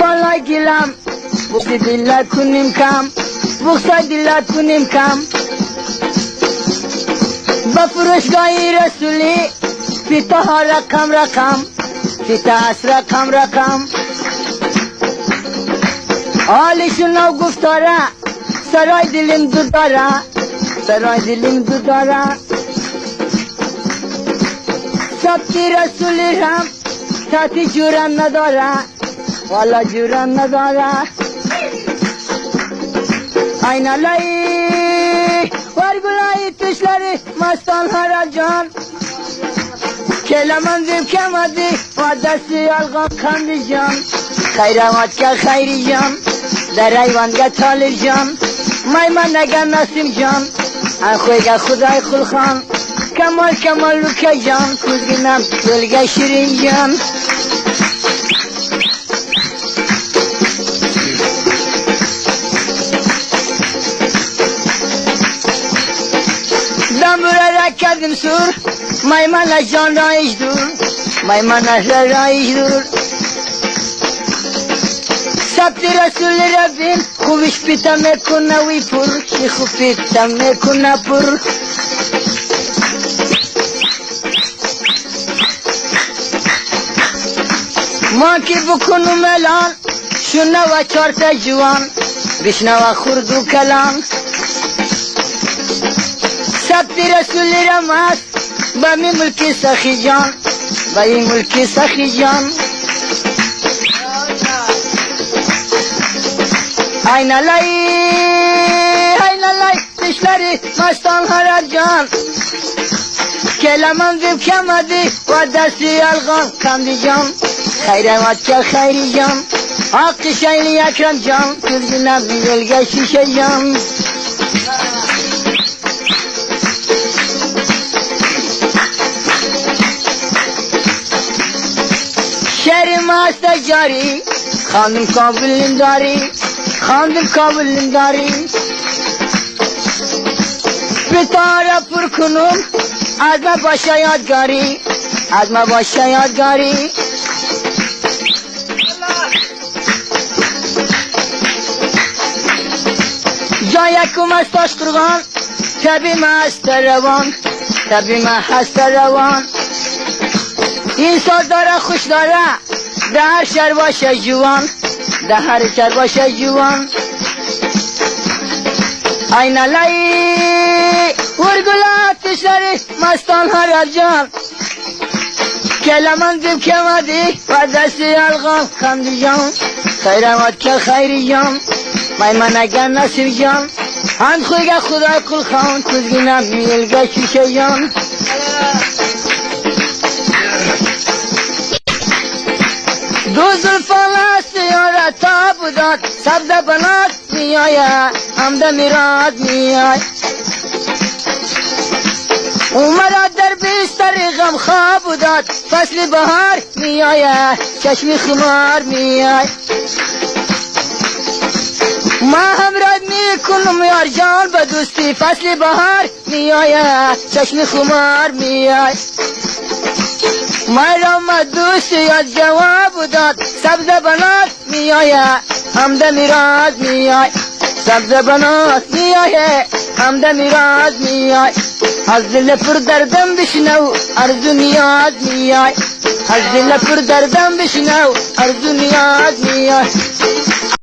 بالای گیلم بوسی دلت کنیم کم بوسای دلت کنیم کم با فروشگاهی رسولی فیتا ها رقم فیتا اس رقم حالشون و گفتاره سرای دلیم دو داره سبتی رسولی هم تاتی جورم نداره والا جورم نداره این لای ورگلای تشلری مستان هر جان کلمان زیب کمدی و دستی الگان کندی جان خیرمات که خیری جان در ایوانگه تالی جان مایمان نگه نسیم جان ان خویگه خدای خلخان کمال لوکه جان کزگینم دلگه شیرین جان دمبره کردم سور مایمان جان رایش دور سبت رسول ربین خوبش پیتا میکنه وی پر شیخو پیتا میکنه پر ما که بکنم الان شنه و چارت جوان بشنه و خورد و کلان سبت رسول رمز با می ملکی سخی جان این لای تشلری مستان هر جان کلمان زیب کمدی و دستی الگان کندی جان خیرمات که خیری جان حق شیلی اکرم جان کزگینم بیلگه شیشه جان شهر ماست جاری خاندم کابلیم داری بتاره پر کنم از ما باشه یادگاری جا یکم از تاش قرغان تبی ما هست روان این ساز داره خوش داره ده هر شهر باشه جوان این لای ورگلات تشلری مستان هر جان کلمان زیب کمدی و دستی الگان کندی جان خیرمات که خیری جان مایمان اگر نصیب جان هند خویگه خدای کل خان کزگینم میلگه شیشه جان دو زلفان است یاره تا بوداد سبز بنات میآیه همده میراد میآی اومد در بیستر غم خواب بوداد فصل بهار میآیه چشمی خمار میآی ما هم رد میکنم یار جان به دوستی فصل بهار میآیه چشمی خمار میآی مرا دوست یاد جواب داد سبز بنات میآیه همده میراز میآی سبز بنات میآیه همده میراز میآی از دل پر دردم بشنو ارزو نیاز میآی از دل پر دردم بشنو ارزو نیاز میآی